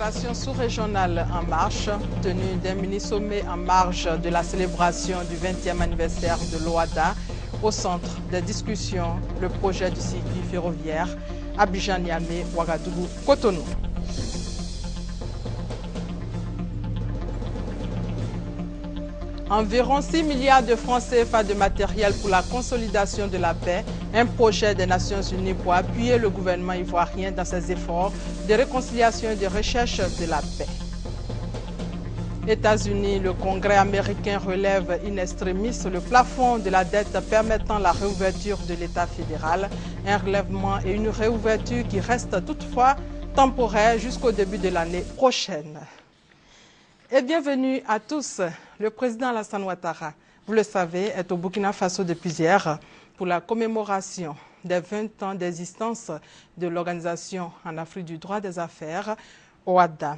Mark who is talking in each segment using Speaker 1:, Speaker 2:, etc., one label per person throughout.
Speaker 1: l'intégration sous-régionale en marche, tenue d'un mini-sommet en marge de la célébration du 20e anniversaire de l'OHADA. Au centre des discussions, le projet du circuit ferroviaire Abidjan-Niamey, Ouagadougou, Cotonou. Environ 6 milliards de francs CFA de matériel pour la consolidation de la paix, un projet des Nations Unies pour appuyer le gouvernement ivoirien dans ses efforts de réconciliation et de recherche de la paix. États-Unis, le Congrès américain relève in extremis le plafond de la dette permettant la réouverture de l'État fédéral, un relèvement et une réouverture qui reste toutefois temporaire jusqu'au début de l'année prochaine. Et bienvenue à tous. Le président Alassane Ouattara, vous le savez, est au Burkina Faso depuis hier pour la commémoration des 20 ans d'existence de l'Organisation en Afrique du droit des affaires, OHADA.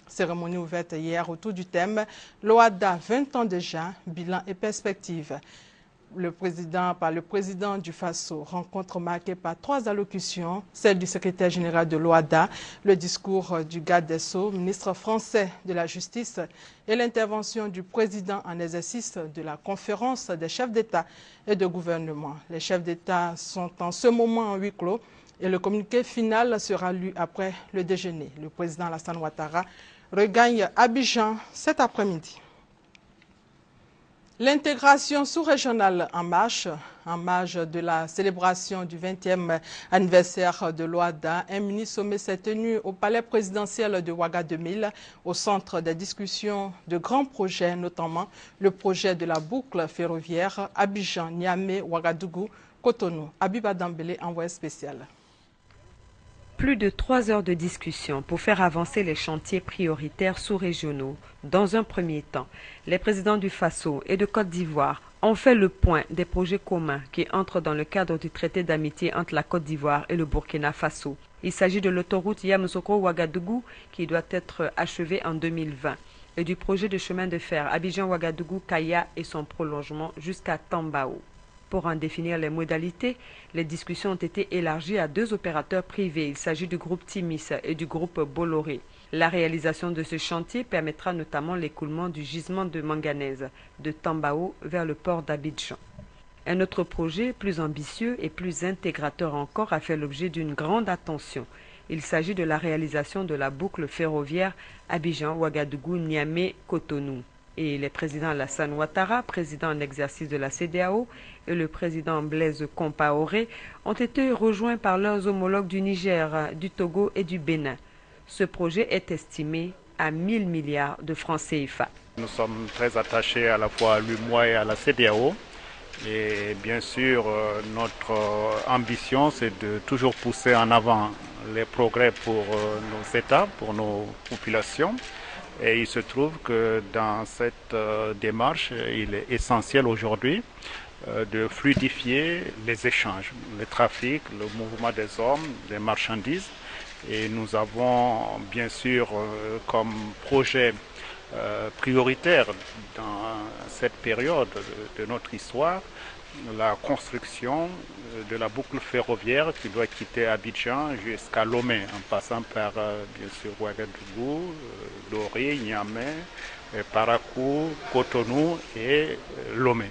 Speaker 1: Cérémonie ouverte hier autour du thème « L'OHADA, 20 ans déjà, bilan et perspectives ». Par le président du Faso, rencontre marquée par 3 allocutions, celle du secrétaire général de l'OHADA, le discours du garde des Sceaux, ministre français de la Justice et l'intervention du président en exercice de la conférence des chefs d'État et de gouvernement. Les chefs d'État sont en ce moment en huis clos et le communiqué final sera lu après le déjeuner. Le président Alassane Ouattara regagne Abidjan cet après-midi. L'intégration sous-régionale en marche de la célébration du 20e anniversaire de l'OHADA, un mini-sommet s'est tenu au palais présidentiel de Ouaga 2000, au centre des discussions de grands projets, notamment le projet de la boucle ferroviaire Abidjan, Niamey, Ouagadougou, Cotonou. Abiba Dambélé, envoyé spécial.
Speaker 2: Plus de 3 heures de discussion pour faire avancer les chantiers prioritaires sous-régionaux. Dans un premier temps, les présidents du Faso et de Côte d'Ivoire ont fait le point des projets communs qui entrent dans le cadre du traité d'amitié entre la Côte d'Ivoire et le Burkina Faso. Il s'agit de l'autoroute Yamoussoukro-Ouagadougou qui doit être achevée en 2020 et du projet de chemin de fer Abidjan-Ouagadougou-Kaya et son prolongement jusqu'à Tambao. Pour en définir les modalités, les discussions ont été élargies à 2 opérateurs privés. Il s'agit du groupe Timis et du groupe Bolloré. La réalisation de ce chantier permettra notamment l'écoulement du gisement de manganèse de Tambao vers le port d'Abidjan. Un autre projet, plus ambitieux et plus intégrateur encore, a fait l'objet d'une grande attention. Il s'agit de la réalisation de la boucle ferroviaire Abidjan-Ouagadougou-Niamey-Cotonou. Et les présidents Alassane Ouattara, président en exercice de la CEDEAO, et le président Blaise Compaoré ont été rejoints par leurs homologues du Niger, du Togo et du Bénin. Ce projet est estimé à 1000 milliards de francs CFA.
Speaker 3: Nous sommes très attachés à la fois à l'UMOA et à la CEDEAO. Et bien sûr, notre ambition, c'est de toujours pousser en avant les progrès pour nos États, pour nos populations. Et il se trouve que dans cette démarche, il est essentiel aujourd'hui de fluidifier les échanges, le trafic, le mouvement des hommes, des marchandises. Et nous avons bien sûr comme projet prioritaire dans cette période de notre histoire la construction de la boucle ferroviaire qui doit quitter Abidjan jusqu'à Lomé, en passant par bien sûr Ouagadougou, Loré, Niamey, Parakou, Cotonou et Lomé.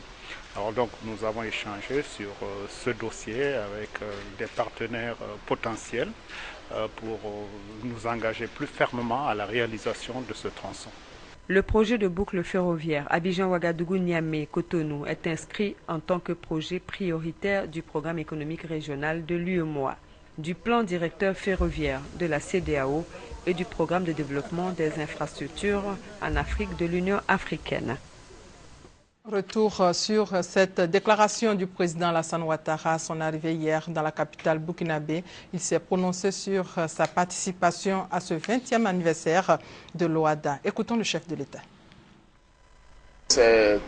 Speaker 3: Alors donc nous avons échangé sur ce dossier avec des partenaires potentiels pour nous engager plus fermement à la réalisation de ce tronçon.
Speaker 2: Le projet de boucle ferroviaire Abidjan-Ouagadougou-Niamey-Cotonou est inscrit en tant que projet prioritaire du programme économique régional de l'UEMOA, du plan directeur ferroviaire de la CEDEAO et du programme de développement des infrastructures en Afrique de l'Union africaine.
Speaker 1: Retour sur cette déclaration du président Alassane Ouattara à son arrivée hier dans la capitale burkinabé. Il s'est prononcé sur sa participation à ce 20e anniversaire de l'OHADA. Écoutons le chef de l'État.
Speaker 4: C'est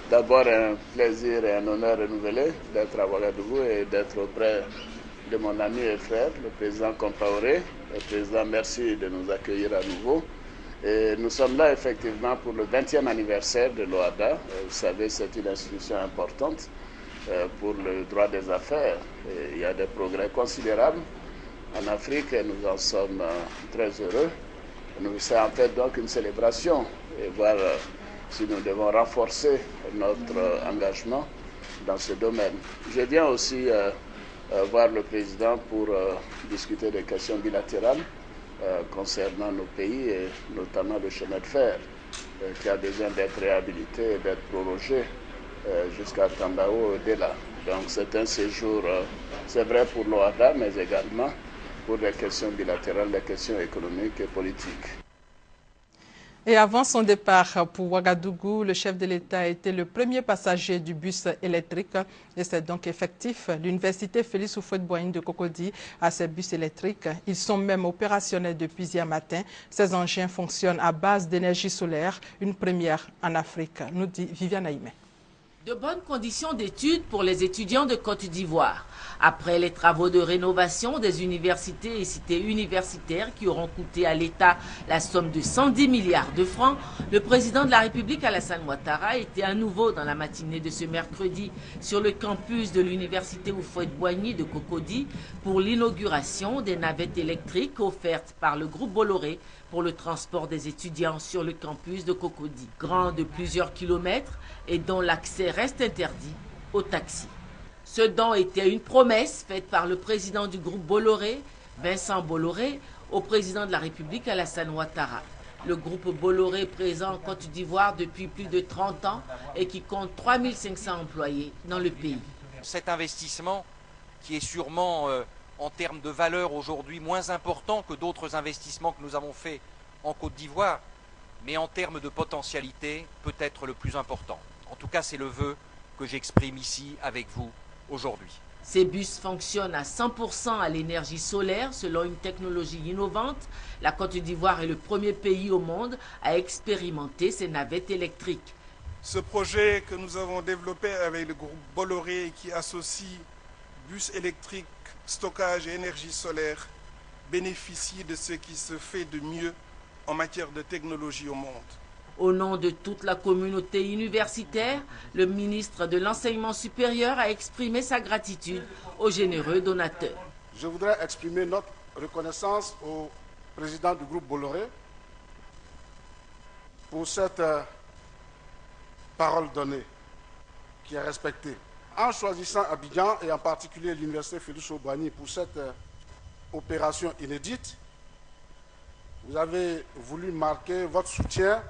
Speaker 4: d'abord un plaisir et un honneur renouvelé d'être à Ouagadougou et d'être auprès de mon ami et frère, le président Compaoré. Le président, merci de nous accueillir à nouveau. Et nous sommes là effectivement pour le 20e anniversaire de l'OHADA. Vous savez, c'est une institution importante pour le droit des affaires. Et il y a des progrès considérables en Afrique et nous en sommes très heureux. C'est en fait donc une célébration et voir si nous devons renforcer notre engagement dans ce domaine. Je viens aussi voir le président pour discuter des questions bilatérales concernant nos pays et notamment le chemin de fer qui a besoin d'être réhabilité et d'être prorogé jusqu'à Tambao au-delà. Donc c'est un séjour, c'est vrai pour l'OADA, mais également pour les questions bilatérales, les questions économiques et politiques.
Speaker 1: Et avant son départ pour Ouagadougou, le chef de l'État a été le premier passager du bus électrique et c'est donc effectif. L'université Félix Houphouët-Boigny de Cocody a ses bus électriques. Ils sont même opérationnels depuis hier matin. Ces engins fonctionnent à base d'énergie solaire, une première en Afrique, nous dit Viviane Aïmé.
Speaker 5: De bonnes conditions d'études pour les étudiants de Côte d'Ivoire. Après les travaux de rénovation des universités et cités universitaires qui auront coûté à l'État la somme de 110 milliards de francs, le président de la République Alassane Ouattara était à nouveau dans la matinée de ce mercredi sur le campus de l'université Houphouët-Boigny de Cocody pour l'inauguration des navettes électriques offertes par le groupe Bolloré pour le transport des étudiants sur le campus de Cocody, grand de plusieurs kilomètres et dont l'accès reste interdit aux taxis. Ce don était une promesse faite par le président du groupe Bolloré, Vincent Bolloré, au président de la République Alassane Ouattara. Le groupe Bolloré présent en Côte d'Ivoire depuis plus de 30 ans et qui compte 3500 employés dans le pays.
Speaker 6: Cet investissement qui est sûrement en termes de valeur aujourd'hui moins important que d'autres investissements que nous avons faits en Côte d'Ivoire, mais en termes de potentialité peut être le plus important. En tout cas, c'est le vœu que j'exprime ici avec vous aujourd'hui.
Speaker 5: Ces bus fonctionnent à 100% à l'énergie solaire selon une technologie innovante. La Côte d'Ivoire est le premier pays au monde à expérimenter ces navettes électriques.
Speaker 7: Ce projet que nous avons développé avec le groupe Bolloré qui associe bus électriques, stockage et énergie solaire bénéficie de ce qui se fait de mieux en matière de technologie au monde.
Speaker 5: Au nom de toute la communauté universitaire, le ministre de l'Enseignement supérieur a exprimé sa gratitude aux généreux donateurs.
Speaker 8: Je voudrais exprimer notre reconnaissance au président du groupe Bolloré pour cette parole donnée qui est respectée. En choisissant Abidjan et en particulier l'université Félix Houphouët-Boigny pour cette opération inédite, vous avez voulu marquer votre soutien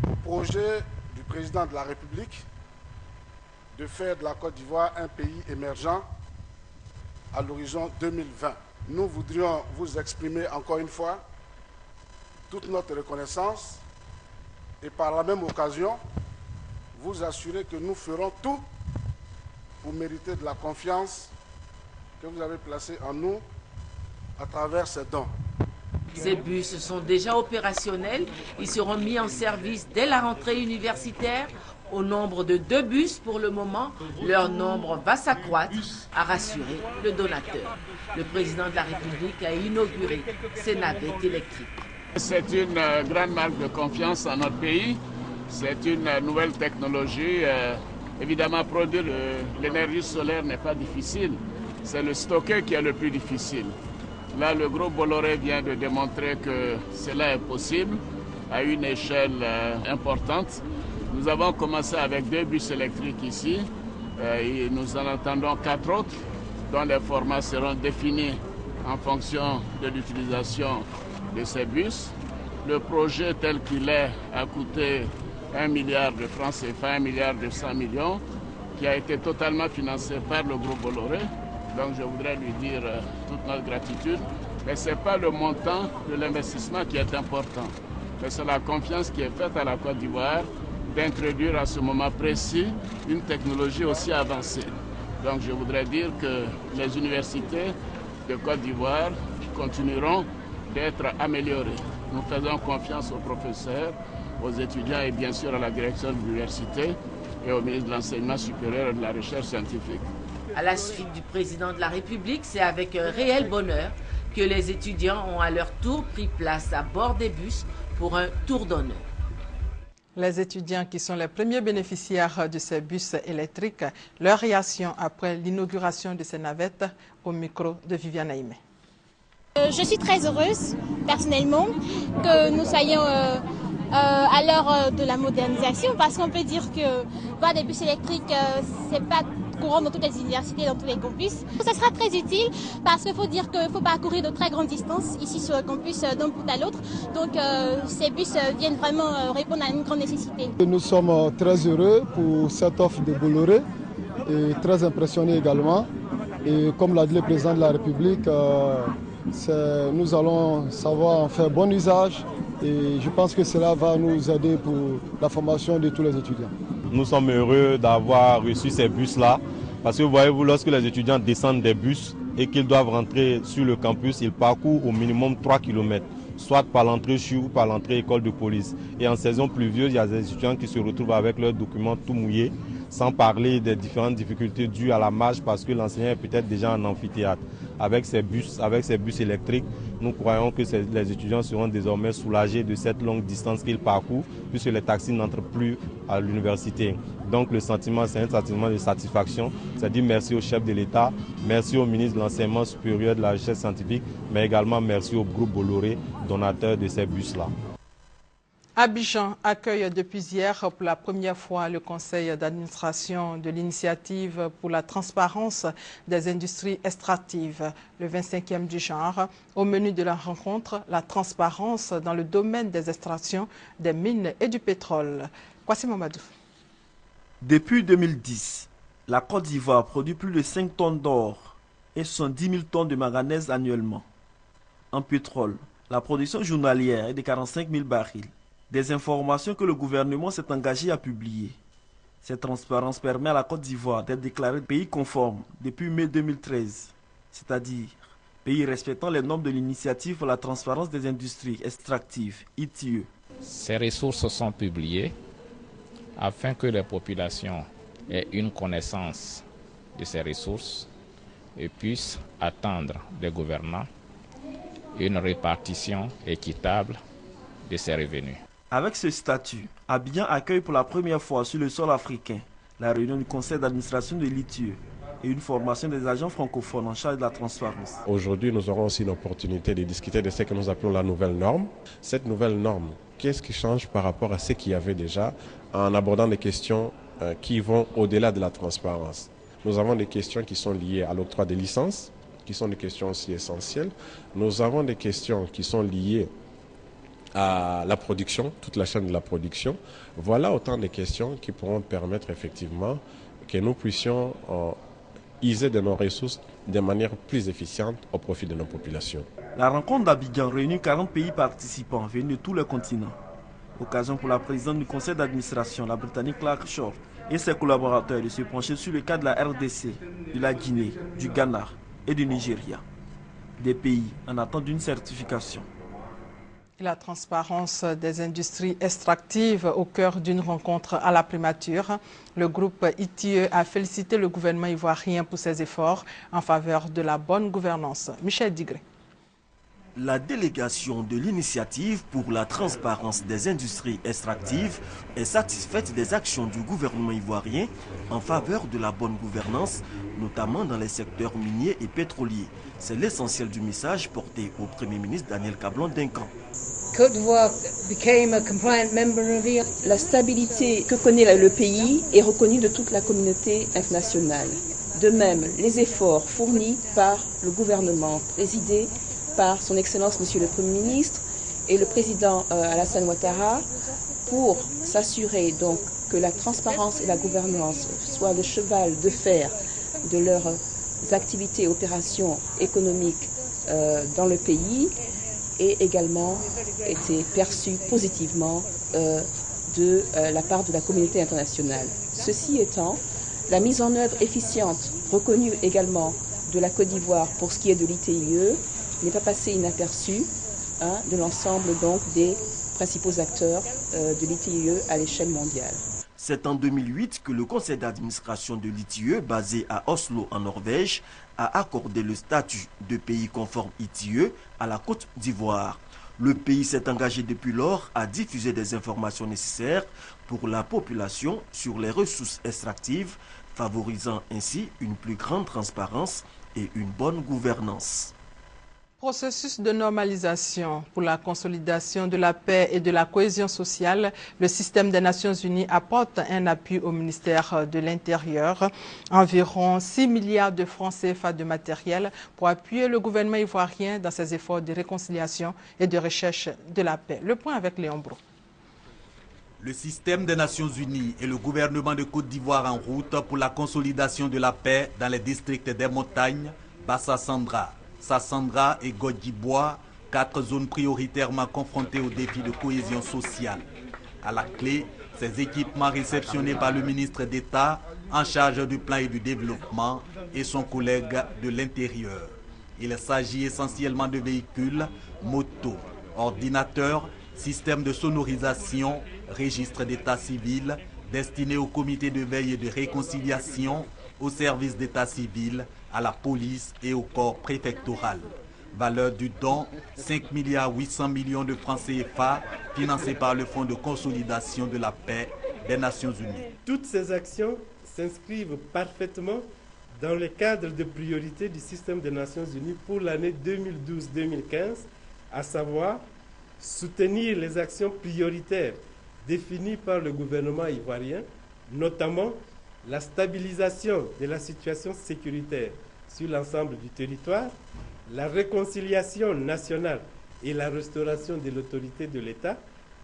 Speaker 8: au projet du président de la République de faire de la Côte d'Ivoire un pays émergent à l'horizon 2020. Nous voudrions vous exprimer encore une fois toute notre reconnaissance et par la même occasion vous assurer que nous ferons tout pour mériter de la confiance que vous avez placée en nous à travers ces dons.
Speaker 5: Ces bus sont déjà opérationnels. Ils seront mis en service dès la rentrée universitaire. Au nombre de 2 bus pour le moment, leur nombre va s'accroître, a rassuré le donateur. Le président de la République a inauguré ces navettes électriques.
Speaker 9: C'est une grande marque de confiance en notre pays. C'est une nouvelle technologie. Évidemment, produire l'énergie solaire n'est pas difficile. C'est le stocker qui est le plus difficile. Là, le groupe Bolloré vient de démontrer que cela est possible à une échelle importante. Nous avons commencé avec 2 bus électriques ici et nous en attendons 4 autres dont les formats seront définis en fonction de l'utilisation de ces bus. Le projet tel qu'il est a coûté 1 milliard de francs CFA, 1 milliard de 100 millions, qui a été totalement financé par le groupe Bolloré. Donc je voudrais lui dire toute notre gratitude. Mais ce n'est pas le montant de l'investissement qui est important, mais c'est la confiance qui est faite à la Côte d'Ivoire d'introduire à ce moment précis une technologie aussi avancée. Donc je voudrais dire que les universités de Côte d'Ivoire continueront d'être améliorées. Nous faisons confiance aux professeurs, aux étudiants et bien sûr à la direction de l'université et au ministre de l'Enseignement supérieur et de la Recherche scientifique.
Speaker 5: À la suite du président de la République, c'est avec un réel bonheur que les étudiants ont à leur tour pris place à bord des bus pour un tour d'honneur.
Speaker 1: Les étudiants qui sont les premiers bénéficiaires de ces bus électriques, leur réaction après l'inauguration de ces navettes au micro de Viviane Aïmé.
Speaker 10: Je suis très heureuse, personnellement, que nous soyons à l'heure de la modernisation, parce qu'on peut dire que voir des bus électriques, c'est pas courant dans toutes les universités, dans tous les campus. Ça sera très utile parce qu'il faut dire qu'il faut parcourir de très grandes distances ici sur le campus d'un bout à l'autre. Donc ces bus viennent vraiment répondre à une grande nécessité.
Speaker 11: Nous sommes très heureux pour cette offre de Bolloré et très impressionnés également. Et comme l'a dit le président de la République, nous allons savoir en faire bon usage et je pense que cela va nous aider pour la formation de tous les étudiants.
Speaker 12: Nous sommes heureux d'avoir reçu ces bus-là parce que voyez-vous, lorsque les étudiants descendent des bus et qu'ils doivent rentrer sur le campus, ils parcourent au minimum 3 km, soit par l'entrée CHU ou par l'entrée école de police. Et en saison pluvieuse, il y a des étudiants qui se retrouvent avec leurs documents tout mouillés, sans parler des différentes difficultés dues à la marche parce que l'enseignant est peut-être déjà en amphithéâtre. Avec ces bus électriques, nous croyons que les étudiants seront désormais soulagés de cette longue distance qu'ils parcourent puisque les taxis n'entrent plus à l'université. Donc le sentiment, c'est un sentiment de satisfaction. C'est dire merci au chef de l'État, merci au ministre de l'Enseignement supérieur et de la recherche scientifique, mais également merci au groupe Bolloré, donateur de ces bus-là.
Speaker 1: Abidjan accueille depuis hier pour la première fois le conseil d'administration de l'initiative pour la transparence des industries extractives, le 25e du genre. Au menu de la rencontre, la transparence dans le domaine des extractions, des mines et du pétrole. Kwasi Mamadou.
Speaker 13: Depuis 2010, la Côte d'Ivoire produit plus de 5 tonnes d'or et 70 000 tonnes de manganèse annuellement. En pétrole, la production journalière est de 45 000 barils. Des informations que le gouvernement s'est engagé à publier. Cette transparence permet à la Côte d'Ivoire d'être déclarée pays conforme depuis mai 2013, c'est-à-dire pays respectant les normes de l'initiative pour la transparence des industries extractives, ITIE.
Speaker 14: Ces ressources sont publiées afin que les populations aient une connaissance de ces ressources et puissent attendre des gouvernants une répartition équitable de ces revenus.
Speaker 13: Avec ce statut, Abidjan accueille pour la première fois sur le sol africain la réunion du conseil d'administration de l'ITIE et une formation des agents francophones en charge de la transparence.
Speaker 15: Aujourd'hui, nous aurons aussi l'opportunité de discuter de ce que nous appelons la nouvelle norme. Cette nouvelle norme, qu'est-ce qui change par rapport à ce qu'il y avait déjà en abordant des questions qui vont au-delà de la transparence. Nous avons des questions qui sont liées à l'octroi des licences, qui sont des questions aussi essentielles. Nous avons des questions qui sont liées à la production, toute la chaîne de la production. Voilà autant de questions qui pourront permettre effectivement que nous puissions user de nos ressources de manière plus efficiente au profit de nos populations.
Speaker 13: La rencontre d'Abidjan réunit 40 pays participants venus de tous les continents. Occasion pour la présidente du conseil d'administration, la Britannique Clark Short, et ses collaborateurs de se pencher sur le cas de la RDC, de la Guinée, du Ghana et du Nigeria. Des pays en attente d'une certification.
Speaker 1: La transparence des industries extractives au cœur d'une rencontre à la primature. Le groupe ITIE a félicité le gouvernement ivoirien pour ses efforts en faveur de la bonne gouvernance. Michel Digré.
Speaker 13: La délégation de l'initiative pour la transparence des industries extractives est satisfaite des actions du gouvernement ivoirien en faveur de la bonne gouvernance, notamment dans les secteurs miniers et pétroliers. C'est l'essentiel du message porté au Premier ministre Daniel Kablan-Duncan.
Speaker 16: Côte d'Ivoire became a compliant member of the... La stabilité que connaît le pays est reconnue de toute la communauté internationale. De même, les efforts fournis par le gouvernement présidé par son Excellence Monsieur le Premier ministre et le président Alassane Ouattara pour s'assurer donc que la transparence et la gouvernance soient le cheval de fer de leurs activités et opérations économiques dans le pays et également été perçu positivement de la part de la communauté internationale. Ceci étant, la mise en œuvre efficiente reconnue également de la Côte d'Ivoire pour ce qui est de l'ITIE n'est pas passée inaperçue de l'ensemble donc des principaux acteurs de l'ITIE à l'échelle mondiale.
Speaker 13: C'est en 2008 que le conseil d'administration de l'ITIE, basé à Oslo en Norvège, a accordé le statut de pays conforme ITIE à la Côte d'Ivoire. Le pays s'est engagé depuis lors à diffuser des informations nécessaires pour la population sur les ressources extractives, favorisant ainsi une plus grande transparence et une bonne gouvernance.
Speaker 1: Processus de normalisation pour la consolidation de la paix et de la cohésion sociale, le système des Nations Unies apporte un appui au ministère de l'Intérieur. Environ 6 milliards de francs CFA de matériel pour appuyer le gouvernement ivoirien dans ses efforts de réconciliation et de recherche de la paix. Le point avec Léon Brou.
Speaker 17: Le système des Nations Unies et le gouvernement de Côte d'Ivoire en route pour la consolidation de la paix dans les districts des montagnes, Bassa-Sandra, Sassandra et Godjibois, 4 zones prioritairement confrontées aux défis de cohésion sociale. À la clé, ces équipements réceptionnés par le ministre d'État en charge du plan et du développement et son collègue de l'Intérieur. Il s'agit essentiellement de véhicules, motos, ordinateurs, systèmes de sonorisation, registres d'état civil, destinés au comité de veille et de réconciliation, aux services d'état civil, à la police et au corps préfectoral. Valeur du don, 5 800 millions de francs CFA, financés par le Fonds de consolidation de la paix des Nations Unies.
Speaker 18: Toutes ces actions s'inscrivent parfaitement dans le cadre de priorité du système des Nations Unies pour l'année 2012-2015, à savoir soutenir les actions prioritaires définies par le gouvernement ivoirien, notamment la stabilisation de la situation sécuritaire sur l'ensemble du territoire, la réconciliation nationale et la restauration de l'autorité de l'État,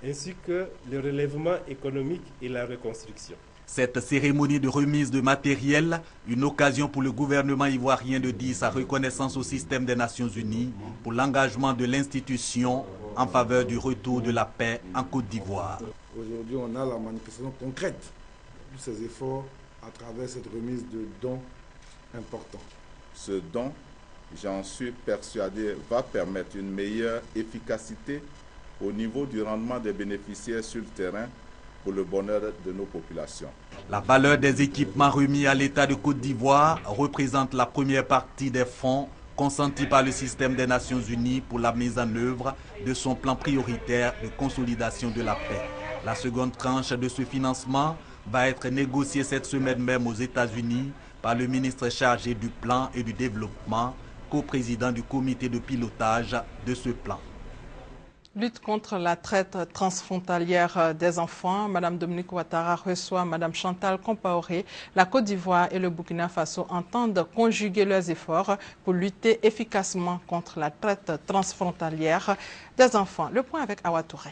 Speaker 18: ainsi que le relèvement économique et la reconstruction.
Speaker 17: Cette cérémonie de remise de matériel, une occasion pour le gouvernement ivoirien de dire sa reconnaissance au système des Nations Unies pour l'engagement de l'institution en faveur du retour de la paix en Côte d'Ivoire.
Speaker 19: Aujourd'hui, on a la manifestation concrète de ces efforts à travers cette remise de dons importants.
Speaker 20: Ce don, j'en suis persuadé, va permettre une meilleure efficacité au niveau du rendement des bénéficiaires sur le terrain pour le bonheur de nos populations.
Speaker 17: La valeur des équipements remis à l'État de Côte d'Ivoire représente la première partie des fonds consentis par le système des Nations Unies pour la mise en œuvre de son plan prioritaire de consolidation de la paix. La seconde tranche de ce financement va être négociée cette semaine même aux États-Unis par le ministre chargé du plan et du développement, co-président du comité de pilotage de ce plan.
Speaker 1: Lutte contre la traite transfrontalière des enfants. Madame Dominique Ouattara reçoit Madame Chantal Compaoré. La Côte d'Ivoire et le Burkina Faso entendent conjuguer leurs efforts pour lutter efficacement contre la traite transfrontalière des enfants. Le point avec Awa Touré.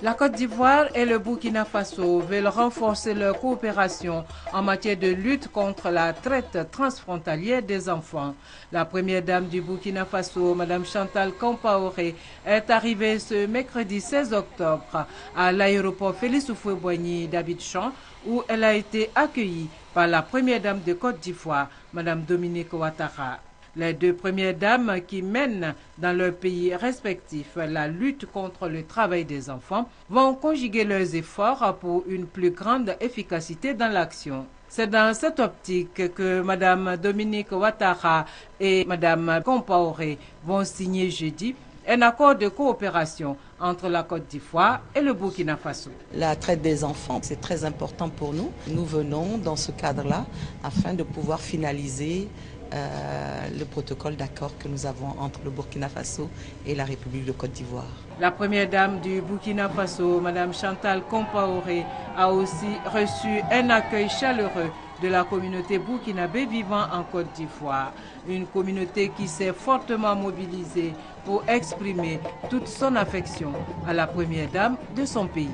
Speaker 21: La Côte d'Ivoire et le Burkina Faso veulent renforcer leur coopération en matière de lutte contre la traite transfrontalière des enfants. La première dame du Burkina Faso, Mme Chantal Compaoré, est arrivée ce mercredi 16 octobre à l'aéroport Félix Houphouët-Boigny d'Abidjan, où elle a été accueillie par la première dame de Côte d'Ivoire, Mme Dominique Ouattara. Les deux premières dames qui mènent dans leurs pays respectifs la lutte contre le travail des enfants vont conjuguer leurs efforts pour une plus grande efficacité dans l'action. C'est dans cette optique que Mme Dominique Ouattara et Mme Compaoré vont signer jeudi un accord de coopération entre la Côte d'Ivoire et le Burkina Faso.
Speaker 22: La traite des enfants, c'est très important pour nous. Nous venons dans ce cadre-là afin de pouvoir finaliser le protocole d'accord que nous avons entre le Burkina Faso et la République de Côte d'Ivoire.
Speaker 21: La première dame du Burkina Faso, Mme Chantal Compaoré, a aussi reçu un accueil chaleureux de la communauté burkinabé vivant en Côte d'Ivoire. Une communauté qui s'est fortement mobilisée pour exprimer toute son affection à la première dame de son pays.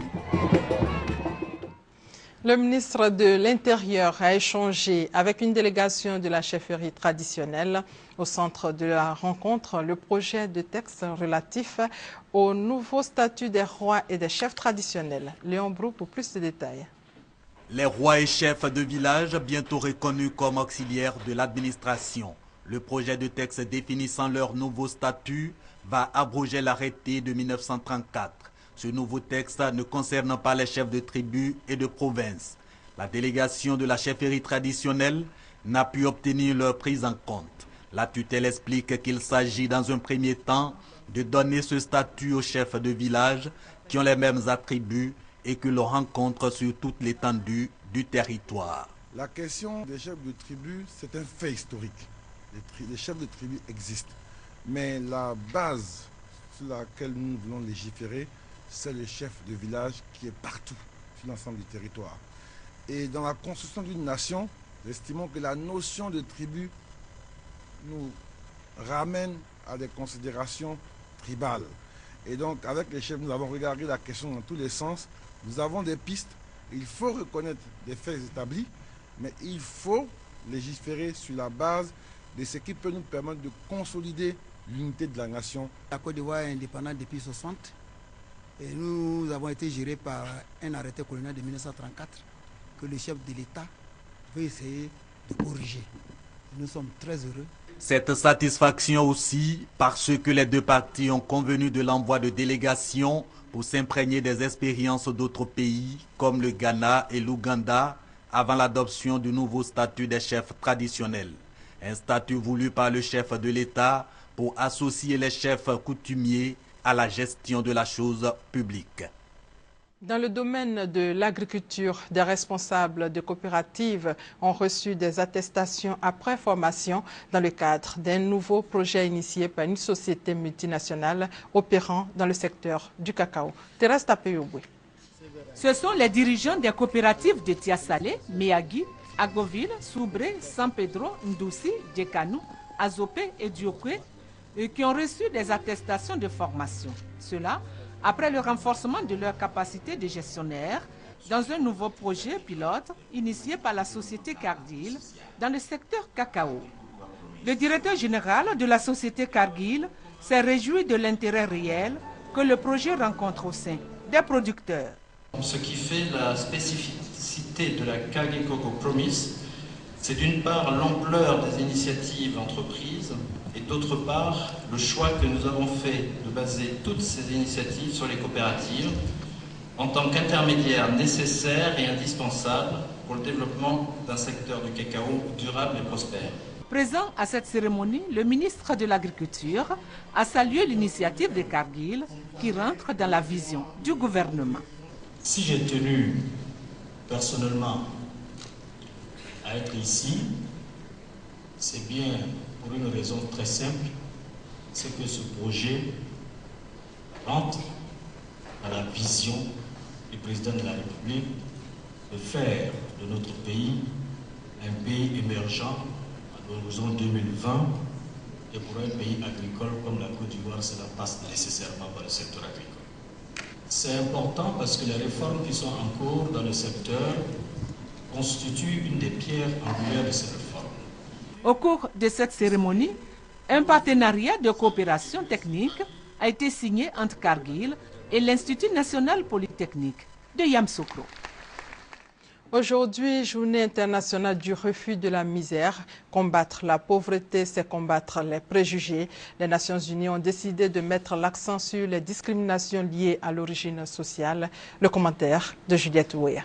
Speaker 1: Le ministre de l'Intérieur a échangé avec une délégation de la chefferie traditionnelle. Au centre de la rencontre, le projet de texte relatif au nouveau statut des rois et des chefs traditionnels. Léon Brou pour plus de détails.
Speaker 17: Les rois et chefs de village, bientôt reconnus comme auxiliaires de l'administration. Le projet de texte définissant leur nouveau statut va abroger l'arrêté de 1934. Ce nouveau texte ne concerne pas les chefs de tribus et de provinces. La délégation de la chefferie traditionnelle n'a pu obtenir leur prise en compte. La tutelle explique qu'il s'agit dans un premier temps de donner ce statut aux chefs de village qui ont les mêmes attributs et que l'on rencontre sur toute l'étendue du territoire.
Speaker 19: La question des chefs de tribu, c'est un fait historique. Les chefs de tribu existent. Mais la base sur laquelle nous voulons légiférer, c'est le chef de village qui est partout sur l'ensemble du territoire. Et dans la construction d'une nation, nous estimons que la notion de tribu nous ramène à des considérations tribales. Et donc, avec les chefs, nous avons regardé la question dans tous les sens. Nous avons des pistes. Il faut reconnaître des faits établis, mais il faut légiférer sur la base de ce qui peut nous permettre de consolider l'unité de la nation.
Speaker 2: La Côte d'Ivoire est indépendante depuis 1960 et nous avons été gérés par un arrêté colonial de 1934 que le chef de l'État veut essayer de corriger. Nous sommes très heureux.
Speaker 17: Cette satisfaction aussi parce que les deux parties ont convenu de l'envoi de délégations pour s'imprégner des expériences d'autres pays comme le Ghana et l'Ouganda avant l'adoption du nouveau statut des chefs traditionnels. Un statut voulu par le chef de l'État pour associer les chefs coutumiers à la gestion de la chose publique.
Speaker 1: Dans le domaine de l'agriculture, des responsables de coopératives ont reçu des attestations après formation dans le cadre d'un nouveau projet initié par une société multinationale opérant dans le secteur du cacao. Thérèse Tapeyobwe.
Speaker 21: Ce sont les dirigeants des coopératives de Tiasalé, Méagui, Agoville, Soubré, San Pedro, Ndoussi, Djekanou, Azopé et Diokwe qui ont reçu des attestations de formation. Cela après le renforcement de leur capacité de gestionnaire dans un nouveau projet pilote initié par la société Cargill dans le secteur cacao. Le directeur général de la société Cargill s'est réjoui de l'intérêt réel que le projet rencontre au sein des producteurs.
Speaker 3: Ce qui fait la spécificité de la Cargill Cocoa Promise, c'est d'une part l'ampleur des initiatives entreprises et d'autre part le choix que nous avons fait de baser toutes ces initiatives sur les coopératives en tant qu'intermédiaires nécessaires et indispensables pour le développement d'un secteur du cacao durable et prospère.
Speaker 21: Présent à cette cérémonie, le ministre de l'Agriculture a salué l'initiative de Cargill qui rentre dans la vision du gouvernement.
Speaker 3: Si j'ai tenu personnellement à être ici, c'est bien pour une raison très simple, c'est que ce projet rentre dans la vision du président de la République de faire de notre pays un pays émergent à l'horizon 2020 et pour un pays agricole comme la Côte d'Ivoire, cela passe nécessairement par le secteur agricole. C'est important parce que les réformes qui sont en cours dans le secteur constituent une des pierres angulaires de ces réformes.
Speaker 21: Au cours de cette cérémonie, un partenariat de coopération technique a été signé entre Cargill et l'Institut national polytechnique de Yamoussoukro.
Speaker 1: Aujourd'hui, journée internationale du refus de la misère. Combattre la pauvreté, c'est combattre les préjugés. Les Nations Unies ont décidé de mettre l'accent sur les discriminations liées à l'origine sociale. Le commentaire de Juliette Ouéa.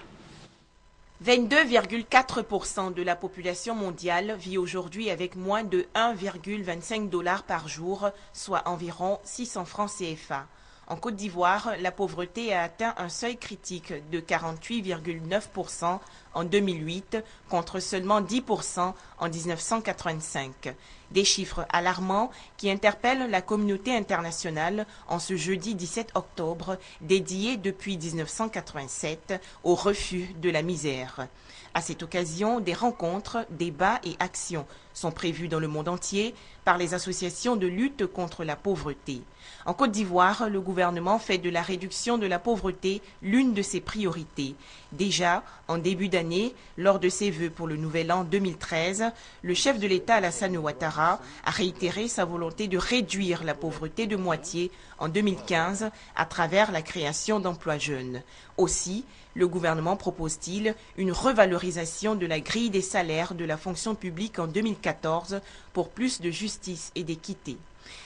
Speaker 23: 22,4% de la population mondiale vit aujourd'hui avec moins de 1,25 $ par jour, soit environ 600 francs CFA. En Côte d'Ivoire, la pauvreté a atteint un seuil critique de 48,9% en 2008 contre seulement 10% en 1985. Des chiffres alarmants qui interpellent la communauté internationale en ce jeudi 17 octobre, dédié depuis 1987 au refus de la misère. À cette occasion, des rencontres, débats et actions sont prévus dans le monde entier par les associations de lutte contre la pauvreté. En Côte d'Ivoire, le gouvernement fait de la réduction de la pauvreté l'une de ses priorités. Déjà, en début d'année, lors de ses vœux pour le nouvel an 2013, le chef de l'État Alassane Ouattara a réitéré sa volonté de réduire la pauvreté de moitié en 2015 à travers la création d'emplois jeunes. Aussi, le gouvernement propose-t-il une revalorisation de la grille des salaires de la fonction publique en 2014 pour plus de justice et d'équité.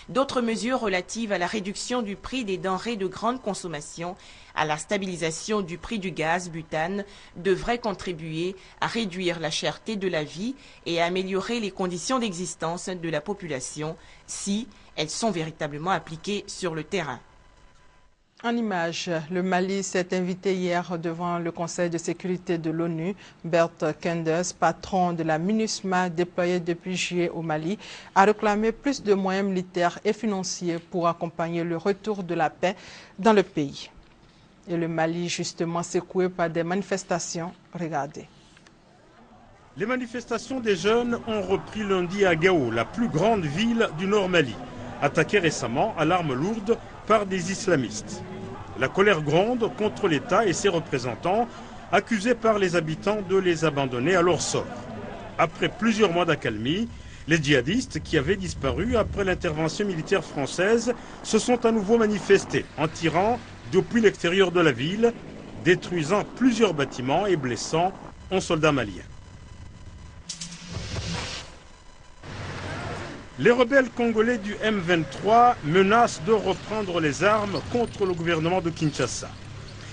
Speaker 23: D'autres mesures relatives à la réduction du prix des denrées de grande consommation, à la stabilisation du prix du gaz butane, devraient contribuer à réduire la cherté de la vie et à améliorer les conditions d'existence de la population si elles sont véritablement appliquées sur le terrain.
Speaker 1: En image, le Mali s'est invité hier devant le Conseil de sécurité de l'ONU. Bert Kenders, patron de la MINUSMA déployée depuis juillet au Mali, a réclamé plus de moyens militaires et financiers pour accompagner le retour de la paix dans le pays. Et le Mali, justement, secoué par des manifestations. Regardez.
Speaker 4: Les manifestations des jeunes ont repris lundi à Gao, la plus grande ville du Nord Mali, attaquée récemment à l'arme lourde par des islamistes. La colère gronde contre l'État et ses représentants, accusés par les habitants de les abandonner à leur sort. Après plusieurs mois d'accalmie, les djihadistes qui avaient disparu après l'intervention militaire française se sont à nouveau manifestés en tirant depuis l'extérieur de la ville, détruisant plusieurs bâtiments et blessant 11 soldats maliens. Les rebelles congolais du M23 menacent de reprendre les armes contre le gouvernement de Kinshasa.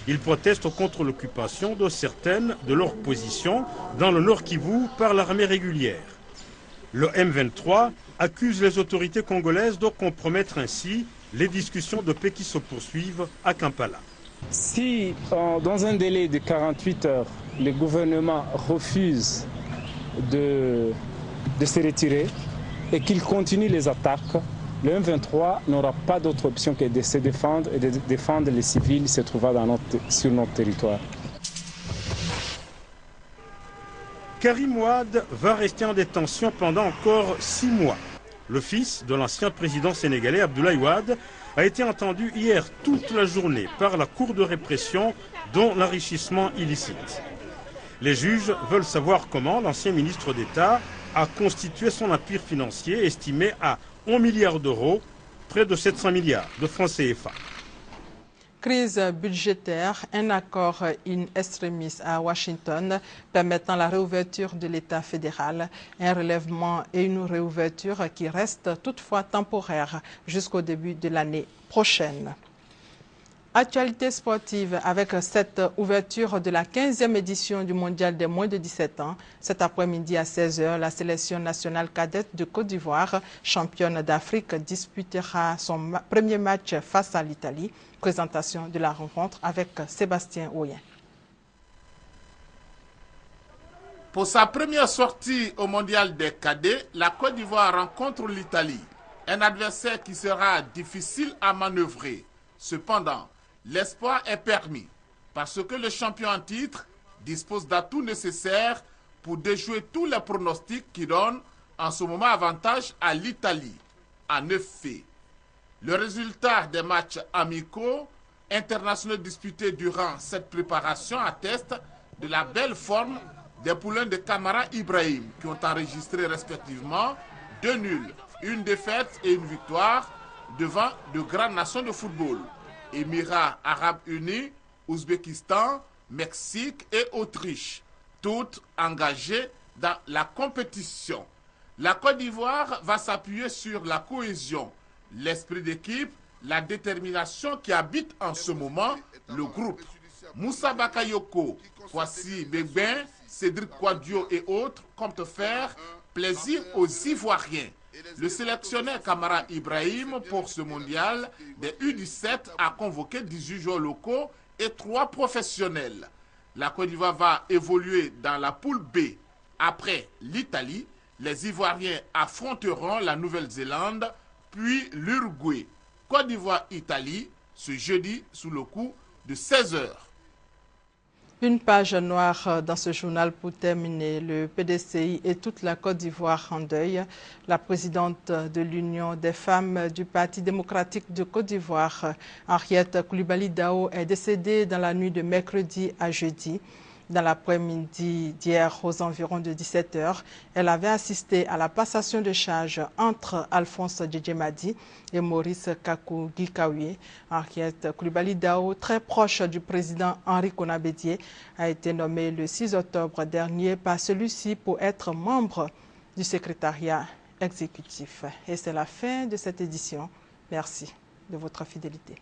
Speaker 4: Ils protestent contre l'occupation de certaines de leurs positions dans le Nord Kivu par l'armée régulière. Le M23 accuse les autorités congolaises de compromettre ainsi les discussions de paix qui se poursuivent à Kampala.
Speaker 6: Si dans un délai de 48 heures, le gouvernement refuse de se retirer, et qu'il continue les attaques, le M23 n'aura pas d'autre option que de se défendre et de défendre les civils se trouvant sur notre territoire.
Speaker 4: Karim Ouad va rester en détention pendant encore 6 mois. Le fils de l'ancien président sénégalais Abdoulaye Wade a été entendu hier toute la journée par la Cour de répression dont l'enrichissement illicite. Les juges veulent savoir comment l'ancien ministre d'État a constitué son empire financier estimé à 1 milliard d'euros, près de 700 milliards de francs CFA.
Speaker 1: Crise budgétaire, un accord in extremis à Washington permettant la réouverture de l'État fédéral, un relèvement et une réouverture qui restent toutefois temporaires jusqu'au début de l'année prochaine. Actualité sportive avec cette ouverture de la 15e édition du Mondial des moins de 17 ans. Cet après-midi à 16h, la sélection nationale cadette de Côte d'Ivoire, championne d'Afrique, disputera son premier match face à l'Italie. Présentation de la rencontre avec Sébastien Oyen.
Speaker 7: Pour sa première sortie au Mondial des cadets, la Côte d'Ivoire rencontre l'Italie. Un adversaire qui sera difficile à manœuvrer. Cependant, l'espoir est permis parce que le champion en titre dispose d'atouts nécessaires pour déjouer tous les pronostics qui donnent en ce moment avantage à l'Italie. En effet, le résultat des matchs amicaux internationaux disputés durant cette préparation atteste de la belle forme des poulains de Camara Ibrahim qui ont enregistré respectivement 2 nuls, 1 défaite et 1 victoire devant de grandes nations de football. Émirats arabes unis, Ouzbékistan, Mexique et Autriche, toutes engagées dans la compétition. La Côte d'Ivoire va s'appuyer sur la cohésion, l'esprit d'équipe, la détermination qui habite en ce moment le groupe. Moussa Bakayoko, Kwasi Begbin, Cédric Kouadio et autres comptent faire plaisir aux Ivoiriens. Le sélectionneur Camara Ibrahim pour ce mondial des U17 a convoqué 18 joueurs locaux et 3 professionnels. La Côte d'Ivoire va évoluer dans la poule B. Après l'Italie, les Ivoiriens affronteront la Nouvelle-Zélande, puis l'Uruguay. Côte d'Ivoire-Italie, ce jeudi sous le coup de 16h.
Speaker 1: Une page noire dans ce journal pour terminer. Le PDCI et toute la Côte d'Ivoire en deuil. La présidente de l'Union des femmes du Parti démocratique de Côte d'Ivoire, Henriette Koulibaly Dao, est décédée dans la nuit de mercredi à jeudi. Dans l'après-midi d'hier, aux environs de 17h, elle avait assisté à la passation de charges entre Alphonse Djedjemadi et Maurice Kakou Gikaouye. Henriette Koulibaly Dao, très proche du président Henri Konabédié, a été nommée le 6 octobre dernier par celui-ci pour être membre du secrétariat exécutif. Et c'est la fin de cette édition. Merci de votre fidélité.